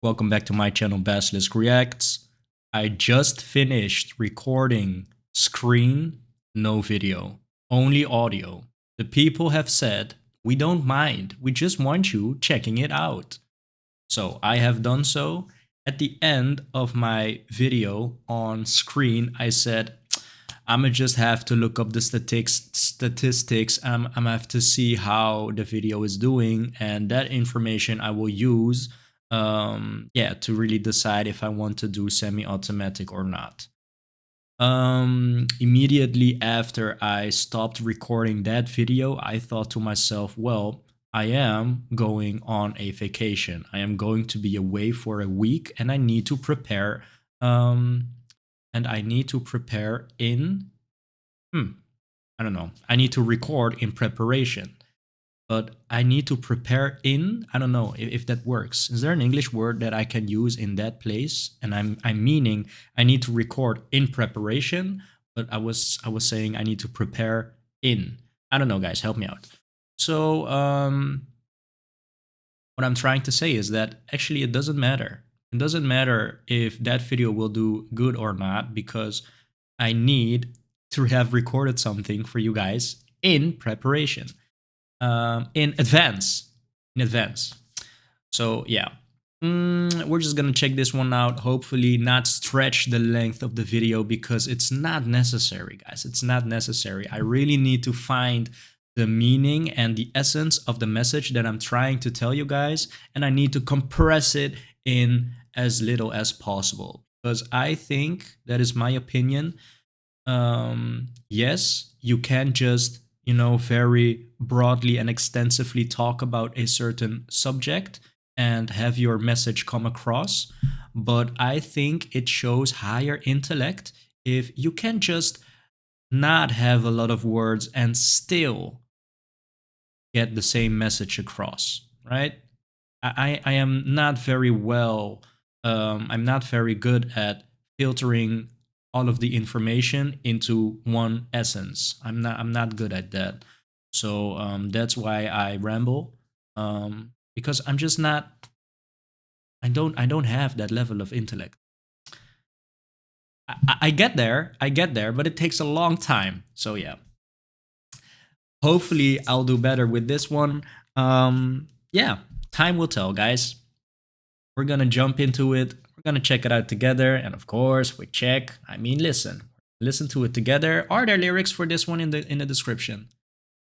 Welcome back to my channel, Basilisk Reacts. I just finished recording screen, no video, only audio. The people have said, we don't mind, we just want you checking it out. So I have done so. At the end of my video on screen, I said, I'ma just have to look up the statistics. I'm gonna have to see how the video is doing, and that information I will use to really decide if I want to do semi-automatic or not. Immediately after I stopped recording that video, I thought to myself, well, I am going on a vacation. I am going to be away for a week, and I need to prepare. I don't know. I need to record in preparation, but I need to prepare in. I don't know if that works. Is there an English word that I can use in that place? And I'm meaning I need to record in preparation, but I was saying I need to prepare in. I don't know, guys. Help me out. So what I'm trying to say is that actually it doesn't matter. It doesn't matter if that video will do good or not, because I need to have recorded something for you guys in preparation, in advance. So yeah, we're just gonna check this one out. Hopefully not stretch the length of the video, because it's not necessary, guys. It's not necessary. I really need to find the meaning and the essence of the message that I'm trying to tell you guys, and I need to compress it in as little as possible, because I think, that is my opinion, yes, you can just, very broadly and extensively talk about a certain subject and have your message come across, but I think it shows higher intellect if you can just not have a lot of words and still get the same message across, right? I am not very well, I'm not very good at filtering all of the information into one essence. I'm not good at that. So that's why I ramble, because I'm just not, I don't have that level of intellect. I get there, but it takes a long time. So yeah. Hopefully I'll do better with this one. Yeah, time will tell, guys. We're gonna jump into it. We're gonna check it out together, and of course, listen to it together. Are there lyrics for this one in the description?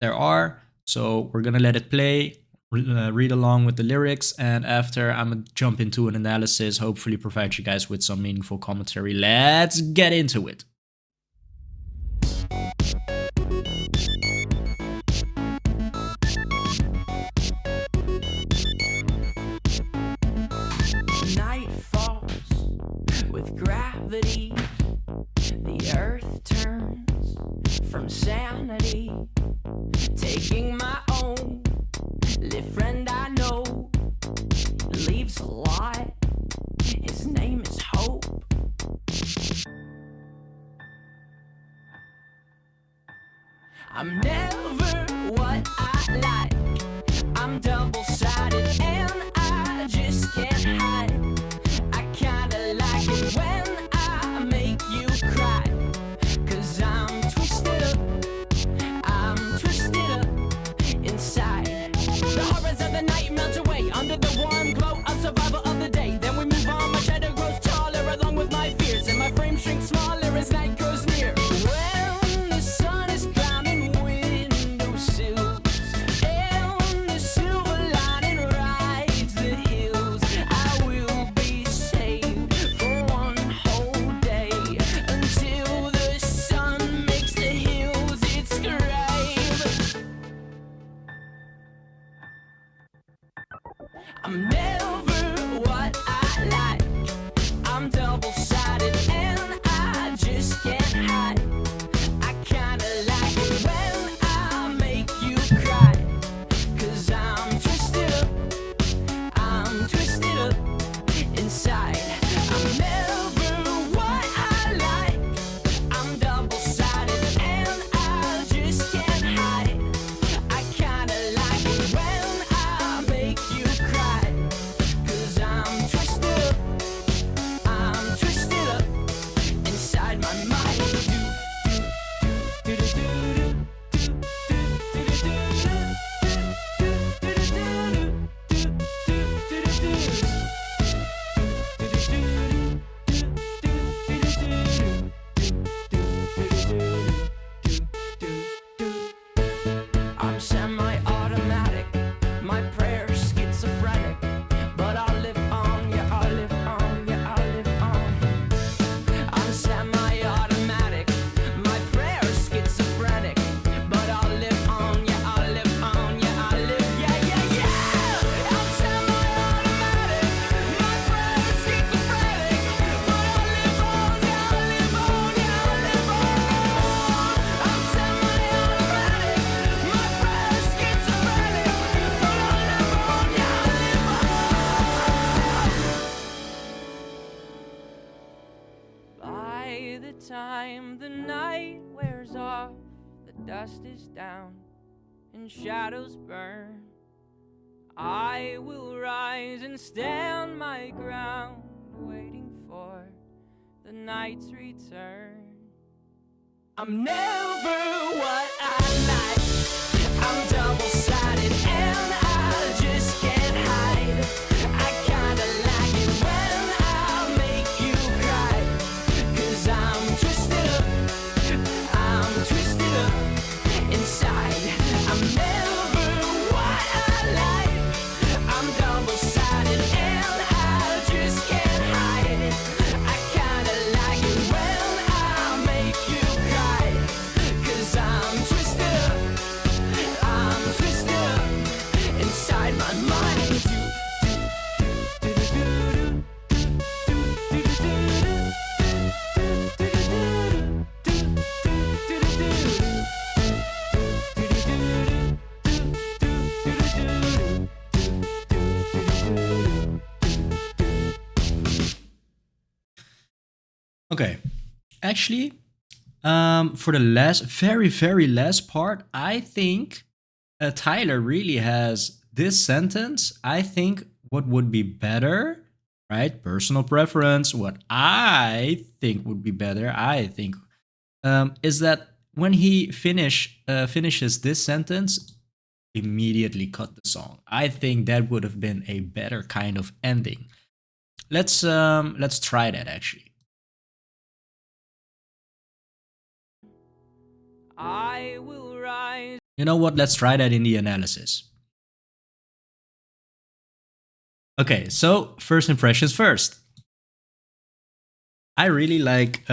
There are. So we're gonna let it play, read along with the lyrics, and after I'm gonna jump into an analysis. Hopefully, provide you guys with some meaningful commentary. Let's get into it. Gravity, the earth turns from sanity, taking my own. Live friend I know leaves a lot. His name is Hope. I'm never what I like. I'm double-sided and I just can't hide. When I make you cry, 'cause I'm twisted up inside. The horrors of the night melt away under the warm glow of survival of the day. Then we move on, my shadow grows taller along with my fears, and my frame shrinks smaller as night grows near. When the sun is climbing windowsills and the silver lining rides the hills, I will be saved for one whole day until the sun makes the hills its grave. I'm never what I like. I'm double-sided and I just can't hide. I kinda like it when I make you cry, 'cause I'm twisted up inside. I'm never what I like. I'm double-sided and I just can't hide. I kinda like it when I make you cry, 'cause dust is down and shadows burn, I will rise and stand my ground, waiting for the night's return. I'm never what I like. I'm double-sided and I just can't hide. I kinda like it when I make you cry. 'Cause I'm twisted up inside. I'm never what I like. I'm double-sided and I just can't hide it. I kinda like it when I make you cry. 'Cause I'm twisted up inside my mind. Okay. Actually, for the very last part, I think Tyler really has this sentence. I think what would be better, right? Personal preference. What I think would be better, I think, is that when he finishes this sentence, immediately cut the song. I think that would have been a better kind of ending. Let's try that actually. I will rise. You know what? Let's try that in the analysis. Okay, so first impressions first. I really like.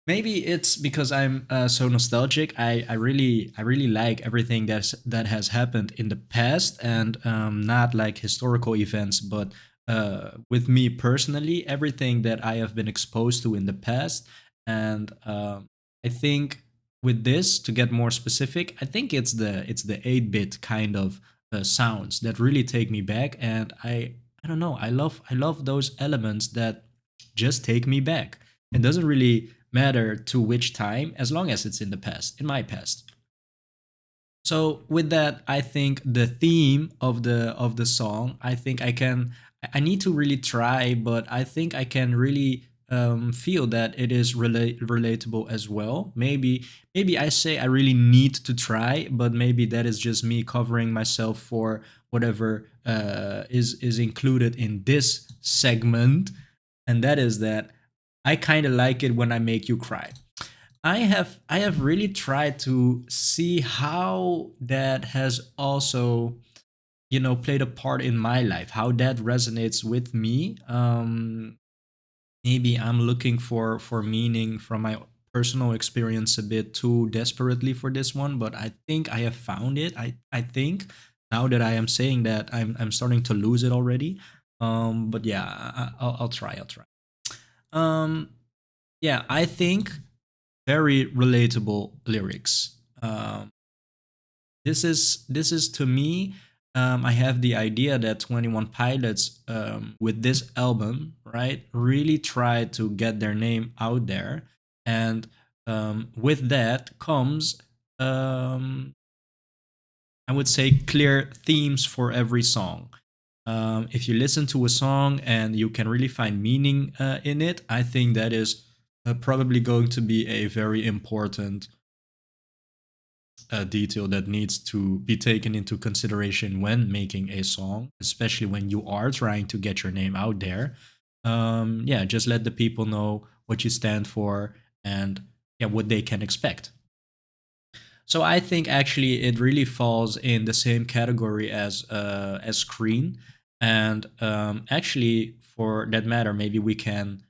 Maybe it's because I'm so nostalgic. I really like everything that has happened in the past, and not like historical events, but with me personally, everything that I have been exposed to in the past, and I think with this, to get more specific, I think it's the 8-bit kind of sounds that really take me back, and I don't know, I love those elements that just take me back. It doesn't really matter to which time, as long as it's in the past, in my past. So with that, I think the theme of the song, I think I need to really try, but I think I can really feel that it is relatable as well. Maybe I say I really need to try, but maybe that is just me covering myself for whatever is included in this segment, and that is that I kind of like it when I make you cry. I have really tried to see how that has also, played a part in my life, how that resonates with me. Maybe I'm looking for meaning from my personal experience a bit too desperately for this one, but I think I have found it. I think now that I am saying that, I'm starting to lose it already. But yeah, I'll try. I'll try. Um, yeah, I think very relatable lyrics. This is to me. I have the idea that 21 Pilots, with this album, right, really tried to get their name out there, and with that comes, um, I would say, clear themes for every song. If you listen to a song and you can really find meaning in it, I think that is probably going to be a very important detail that needs to be taken into consideration when making a song, especially when you are trying to get your name out there. Yeah, just let the people know what you stand for, and yeah, what they can expect. So I think actually it really falls in the same category as Screen, and actually for that matter, maybe we can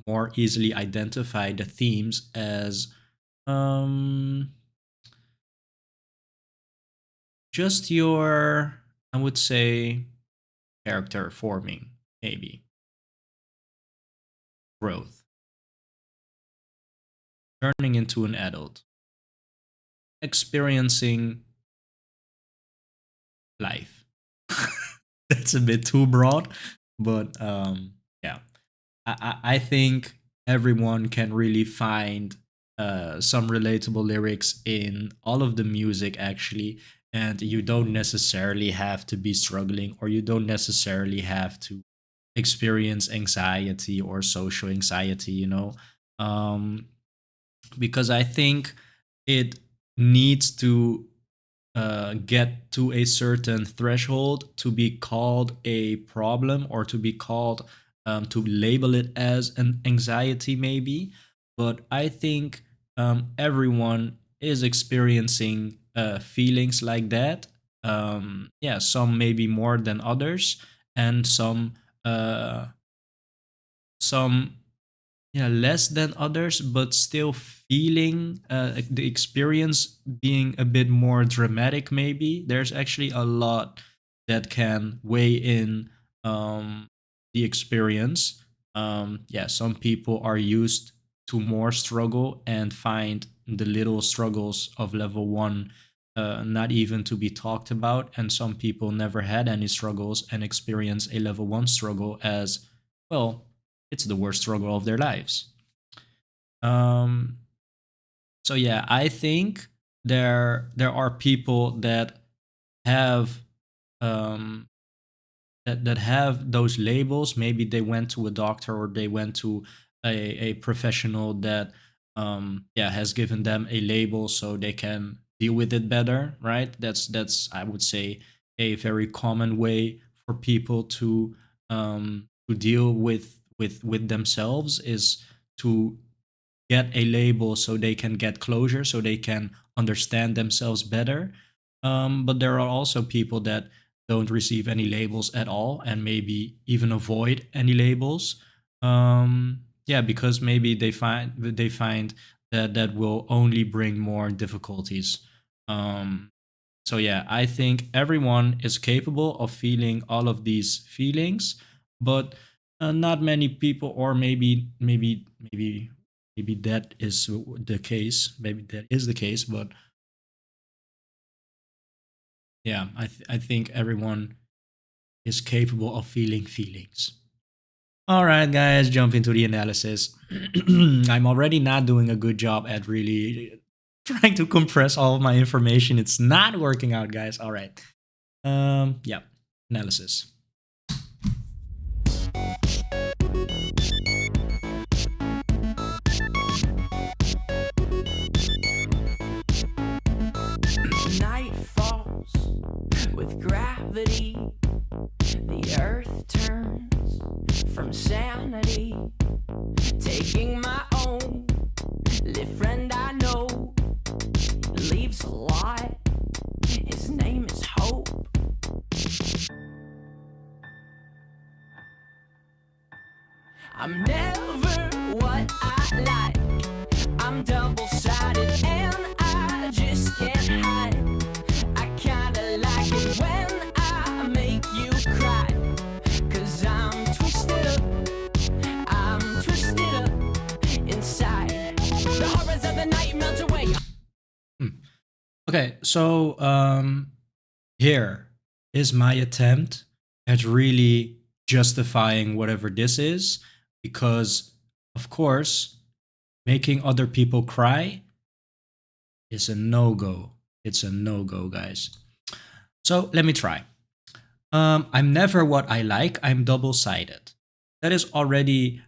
more easily identify the themes as um, just your, I would say, character forming, maybe growth, turning into an adult, experiencing life. That's a bit too broad, but yeah, I think everyone can really find some relatable lyrics in all of the music actually, and you don't necessarily have to be struggling, or you don't necessarily have to experience anxiety or social anxiety, you know. um, because I think it needs to get to a certain threshold to be called a problem, or to be called, to label it as an anxiety, maybe. But I think everyone is experiencing feelings like that. Yeah, some maybe more than others, and uh, some, yeah, less than others, but still feeling the experience being a bit more dramatic. Maybe there's actually a lot that can weigh in the experience. Yeah, some people are used to more struggle and find the little struggles of level one not even to be talked about, and some people never had any struggles and experience a level one struggle as, well, it's the worst struggle of their lives. Um, so yeah, I think there are people that have um, that have those labels. Maybe they went to a doctor, or they went to a professional that yeah, has given them a label so they can deal with it better, right? That's I would say a very common way for people to deal with themselves, is to get a label so they can get closure, so they can understand themselves better. But there are also people that don't receive any labels at all, and maybe even avoid any labels. Yeah, because maybe they find that that will only bring more difficulties. Um, so yeah, I think everyone is capable of feeling all of these feelings, but not many people, or maybe that is the case. Maybe that is the case, but yeah, I think everyone is capable of feeling feelings. All right, guys, jump into the analysis. I'm already not doing a good job at really trying to compress all of my information. It's not working out, guys. All right. Yeah, analysis. Night falls with gravity. The earth turns from sanity. Taking my own. Live friend I know. Leaves a lot. His name is Hope. I'm never what I like. I'm double sided and I just can't hide. I kinda like it when I make you cry. Cause I'm twisted up. I'm twisted up inside. The horrors of the night melt away. Hmm. Okay, so here is my attempt at really justifying whatever this is, because of course, making other people cry is a no go. It's a no go, guys. So let me try. I'm never what I like. I'm double sided. That is already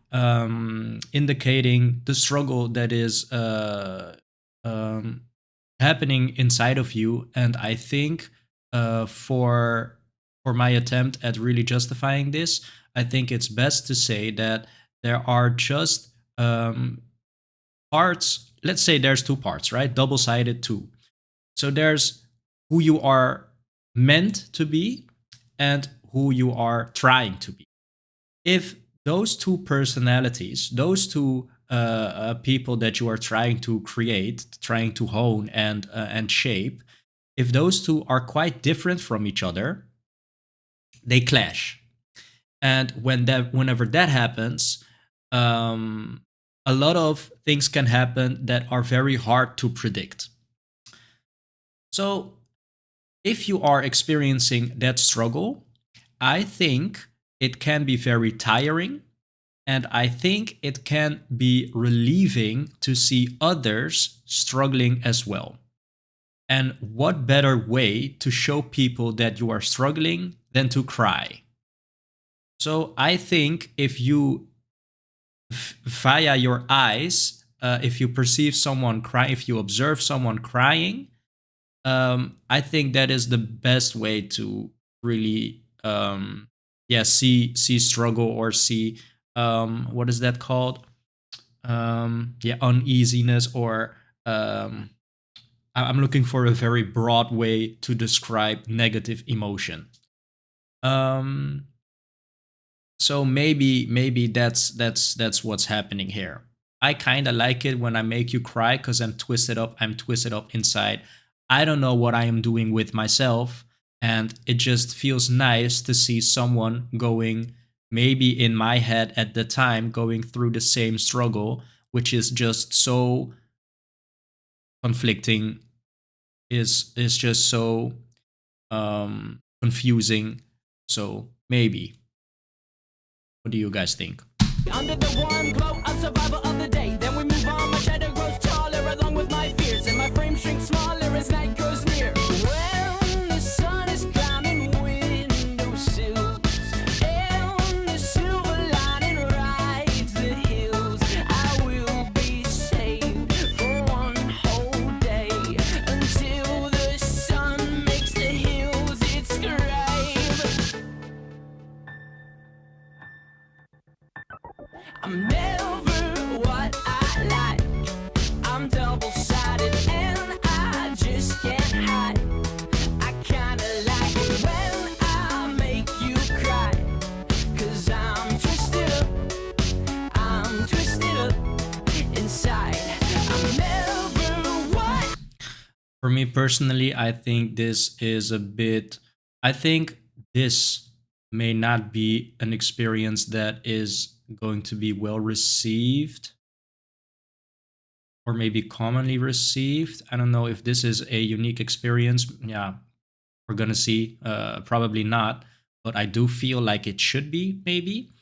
indicating the struggle that is um, happening inside of you. And I think for my attempt at really justifying this, I think it's best to say that there are just parts. Let's say there's two parts, right? Double sided two. So there's who you are meant to be and who you are trying to be. If those two personalities, those two people that you are trying to create, trying to hone and shape, if those two are quite different from each other, they clash. And whenever that happens, um, a lot of things can happen that are very hard to predict. So if you are experiencing that struggle, I think it can be very tiring. And I think it can be relieving to see others struggling as well. And what better way to show people that you are struggling than to cry? So I think if you, via your eyes, if you perceive someone crying, if you observe someone crying, I think that is the best way to really, yeah, see struggle, or see, what is that called? Yeah, uneasiness, or I'm looking for a very broad way to describe negative emotion. Um, so maybe that's what's happening here. I kind of like it when I make you cry because I'm twisted up inside. I don't know what I am doing with myself, and it just feels nice to see someone going, maybe in my head at the time, going through the same struggle, which is just so conflicting, is just so confusing. So maybe, what do you guys think? Under the warm glow of survival of the day. Then we move on, my shadow grows taller along with my fears, and my frame shrinks smaller as night grows near. When the sun is climbing windowsills, and the silver lining rides the hills, I will be saved for one whole day, until the sun makes the hills its grave. I'm never what I like. I'm double-sided and I just can't hide. I kinda like it when I make you cry. 'Cause I'm twisted up inside. I'm never what. For me personally, I think this is a bit, I think this may not be an experience that is going to be well received, or maybe commonly received. I don't know if this is a unique experience. Yeah, we're gonna see. Probably not, but I do feel like it should be, maybe.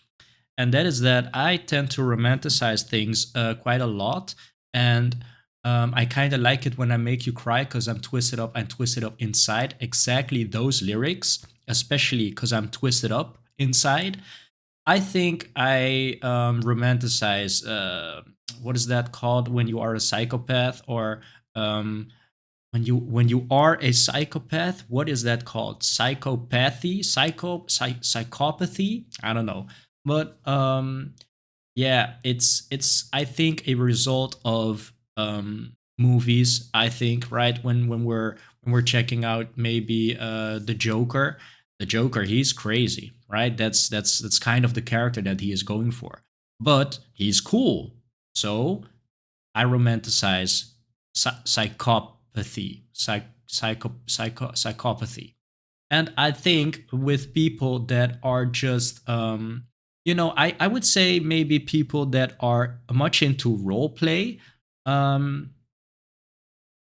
And that is that I tend to romanticize things quite a lot, and I kind of like it when I make you cry because I'm twisted up. I'm twisted up inside. Exactly those lyrics, especially because I'm twisted up inside. I think I romanticize. What is that called when you are a psychopath, or um, when you are a psychopath? What is that called? Psychopathy, psychopathy. I don't know, but yeah, it's I think a result of movies. I think, right, when we're checking out maybe the Joker. The Joker, he's crazy, right? That's kind of the character that he is going for. But he's cool. So I romanticize psychopathy, psychopathy. And I think with people that are just, I would say maybe people that are much into role play. Um,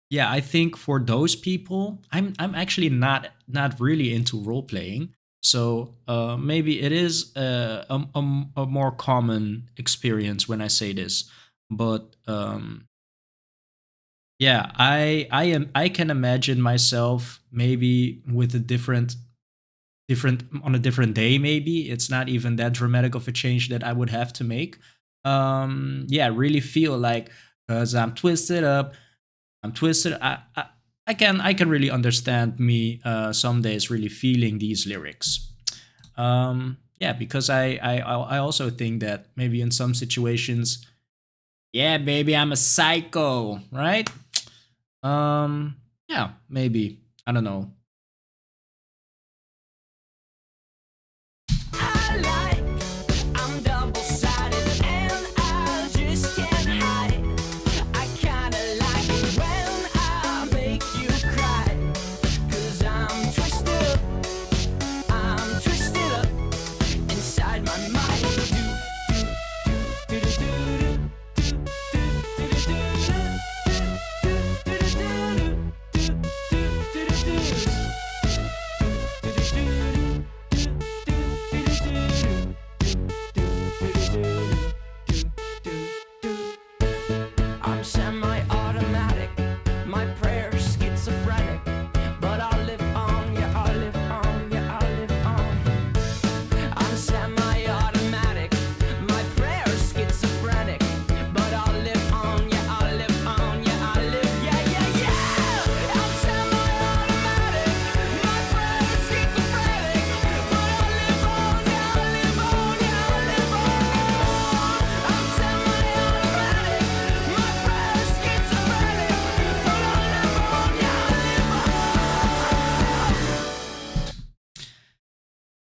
yeah, I think for those people, I'm actually not really into role playing. So maybe it is a more common experience when I say this. But yeah, I can imagine myself maybe with a different on a different day. Maybe it's not even that dramatic of a change that I would have to make. Yeah, really feel like, because I'm twisted up, I'm twisted. I can really understand me some days really feeling these lyrics. Yeah, because I also think that maybe in some situations, yeah, baby, I'm a psycho, right? Yeah, maybe, I don't know. I like. I'm double-sided and I just can't hide. I kinda like it when I make you cry. 'Cause I'm twisted up inside my mind.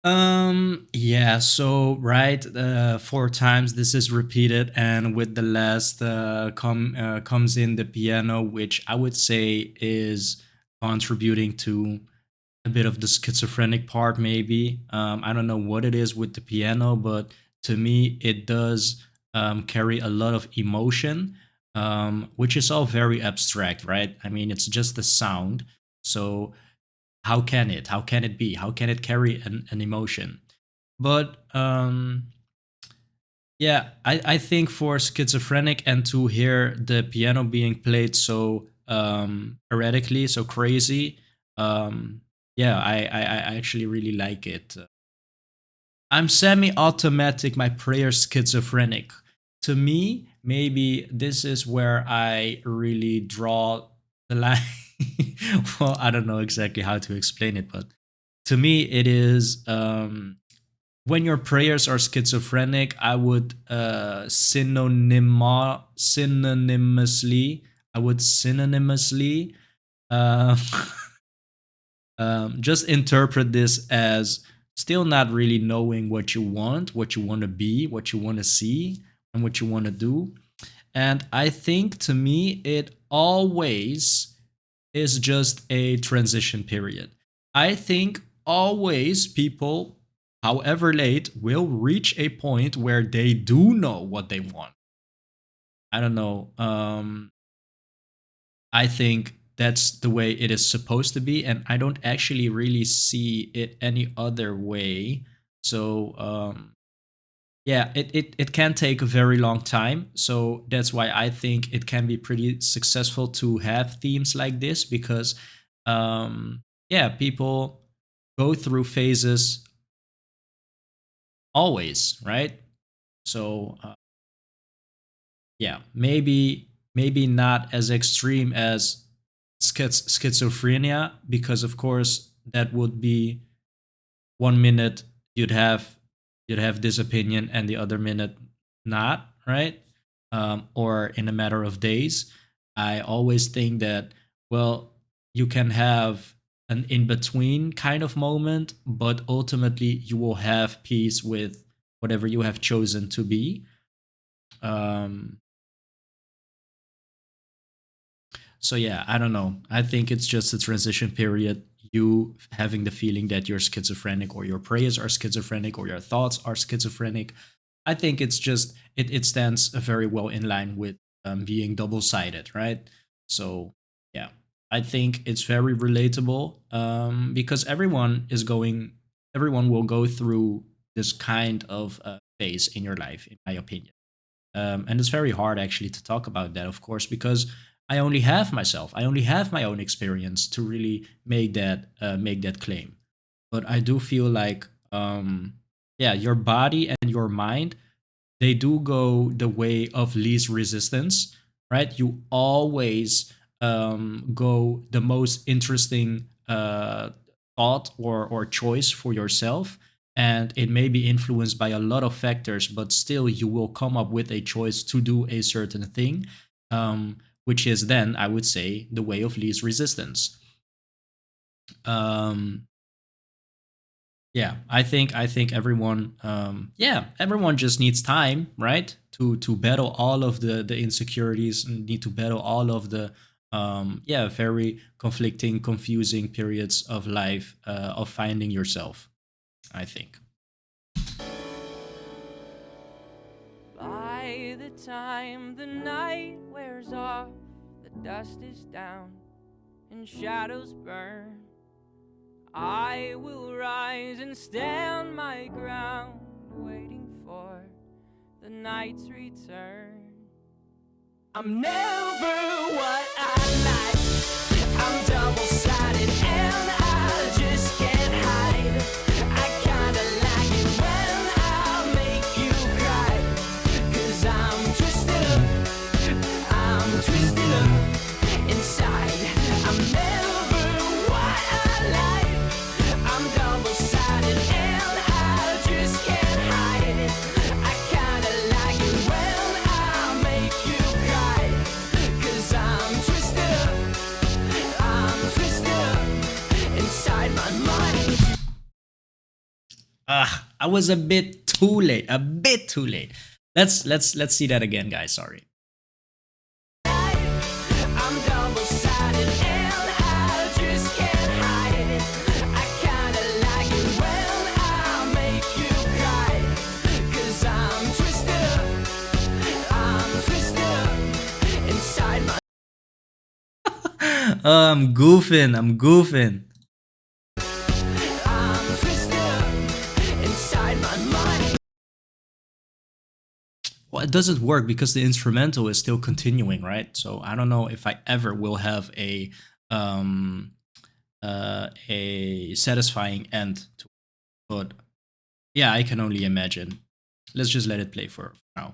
Yeah, so right, four times this is repeated, and with the last comes in the piano, which I would say is contributing to a bit of the schizophrenic part, maybe. I don't know what it is with the piano, but to me, it does carry a lot of emotion, which is all very abstract, right? I mean, it's just the sound. So how can it? How can it be? How can it carry an emotion? But yeah, I think for schizophrenic and to hear the piano being played so erratically, so crazy, yeah, I actually really like it. I'm semi-automatic, my prayer schizophrenic. To me, maybe this is where I really draw the line. Well, I don't know exactly how to explain it, but to me, it is when your prayers are schizophrenic, I would synonymously uh, just interpret this as still not really knowing what you want to be, what you want to see, and what you want to do. And I think to me, it always is just a transition period. I think always people, however late, will reach a point where they do know what they want. I don't know. I think that's the way it is supposed to be, and I don't actually really see it any other way. So yeah, it can take a very long time. So that's why I think it can be pretty successful to have themes like this because yeah, people go through phases always, right? So yeah, maybe not as extreme as schizophrenia because of course that would be 1 minute you'd have you'd have this opinion and the other minute not, right? Or in a matter of days. I always think that, well, you can have an in between kind of moment, but ultimately you will have peace with whatever you have chosen to be. um, So yeah, I don't know. I think it's just a transition period. You having the feeling that you're schizophrenic or your prayers are schizophrenic or your thoughts are schizophrenic. I think it's just it stands very well in line with being double sided, right? So yeah, I think it's very relatable because everyone will go through this kind of phase in your life, in my opinion. And it's very hard actually to talk about that, of course, because I only have myself. I only have my own experience to really make that claim. But I do feel like, yeah, your body and your mind, they do go the way of least resistance, right? You always go the most interesting thought or choice for yourself. And it may be influenced by a lot of factors, but still you will come up with a choice to do a certain thing, which is then, I would say, the way of least resistance. Um, yeah, I think everyone yeah, everyone just needs time, right? To battle all of the insecurities and need to battle all of the yeah, very conflicting, confusing periods of life of finding yourself, I think. By the time the night wears off, the dust is down and shadows burn. I will rise and stand my ground, waiting for the night's return. I'm never what I like. I'm double-sided and I just can't hide. I kinda like it when I make you cry. 'Cause I'm twisted up inside. I'm never what I like. I'm double-sided and I just can't hide it. I kinda like it when I make you cry. 'Cause I'm twisted up. I was a bit too late. A bit too late. Let's see that again, guys. Sorry. I'm double-sided and I just can't hide it. I kinda like it when I make you cry. 'Cause I'm twisted up inside my I'm goofing. I'm goofing. I'm twisted up inside my mind. Well, it doesn't work because the instrumental is still continuing, right? So I don't know if I ever will have um a satisfying end to it. But yeah, I can only imagine. Let's just let it play for now.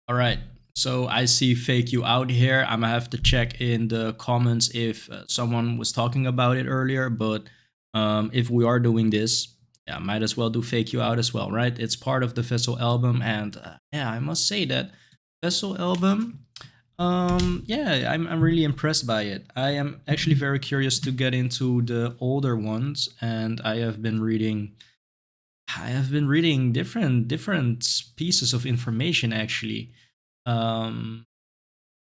All right. So I see fake you out here. I'm gonna have to check in the comments if someone was talking about it earlier. But if we are doing this, yeah, might as well do fake you out as well, right? It's part of the Vessel album, and yeah, I must say that Vessel album. Yeah, I'm really impressed by it. I am actually very curious to get into the older ones, and I have been reading different pieces of information actually. Um,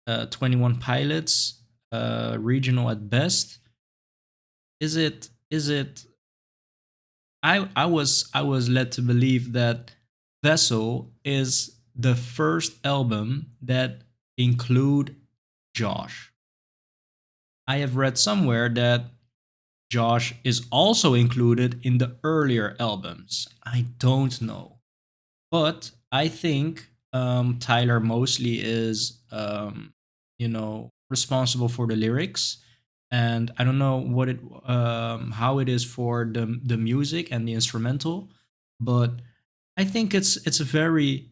21 Pilots, regional at best. Is it? I was led to believe that Vessel is the first album that include Josh. I have read somewhere that Josh is also included in the earlier albums. I don't know. But I think Tyler mostly is, responsible for the lyrics, and I don't know how it is for the music and the instrumental, but I think it's a very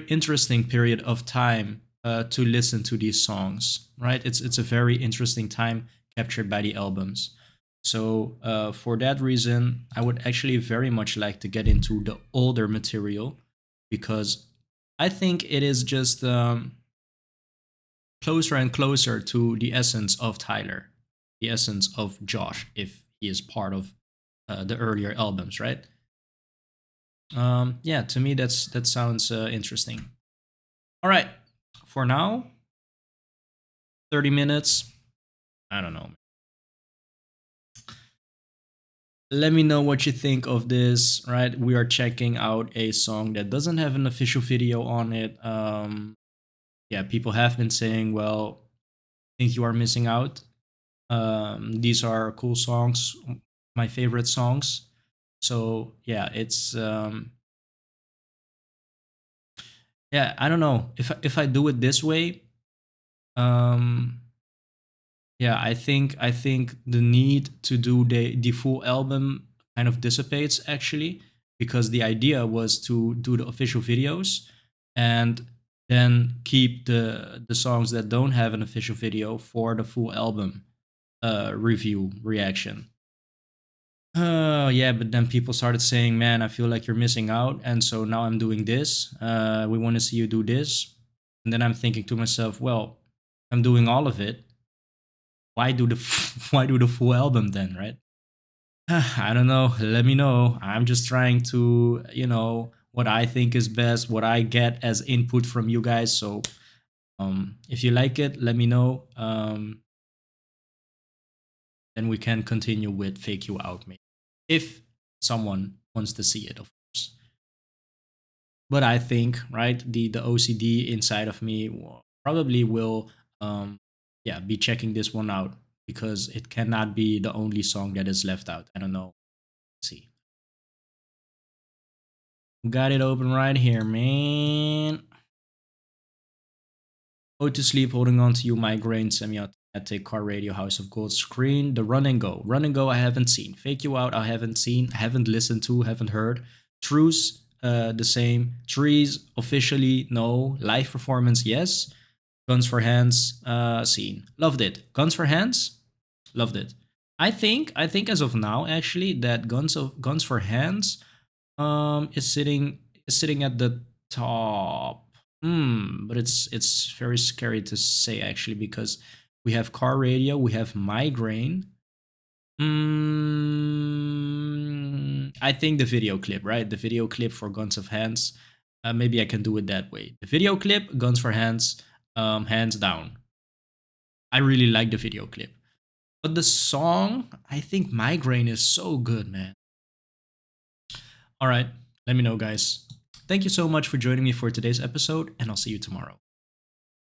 interesting period of time to listen to these songs, right? It's a very interesting time captured by the albums. So for that reason, I would actually very much like to get into the older material because I think it is just closer and closer to the essence of Tyler, the essence of Josh, if he is part of the earlier albums, right? Yeah, to me that sounds interesting. All right, for now, 30 minutes. I don't know. Let me know what you think of this. Right, we are checking out a song that doesn't have an official video on it. Yeah, people have been saying, well, I think you are missing out. These are cool songs, my favorite songs. So yeah, it's yeah, I don't know if I do it this way. Um, yeah, I think the need to do the full album kind of dissipates actually because the idea was to do the official videos and then keep the songs that don't have an official video for the full album review reaction. Oh yeah, but then people started saying, "Man, I feel like you're missing out," and so now I'm doing this. We want to see you do this, and then I'm thinking to myself, "Well, I'm doing all of it. Why do the why do the full album then, right?" I don't know. Let me know. I'm just trying to, what I think is best, what I get as input from you guys. So, if you like it, let me know. Then we can continue with fake you out, maybe if someone wants to see it, of course. But I think, right, the OCD inside of me probably will, yeah, be checking this one out because it cannot be the only song that is left out. I don't know. Let's see. Got it open right here, man. Ode to Sleep, Holding On to You, Migraine, Semi-Automatic, Car Radio, House of Gold, Screen, The Run and Go. Run and Go I haven't seen. Fake You Out I haven't seen, haven't listened to, haven't heard. Truce, the same. Trees, officially, no. Live performance, yes. Guns for Hands scene. Loved it. Guns for Hands, loved it. I think as of now actually that Guns for Hands is sitting at the top. But it's very scary to say actually because we have Car Radio, we have Migraine. I think the video clip, right? The video clip for Guns of Hands. Maybe I can do it that way. The video clip, Guns for Hands, hands down. I really like the video clip. But the song, I think Migraine is so good, man. All right, let me know, guys. Thank you so much for joining me for today's episode, and I'll see you tomorrow.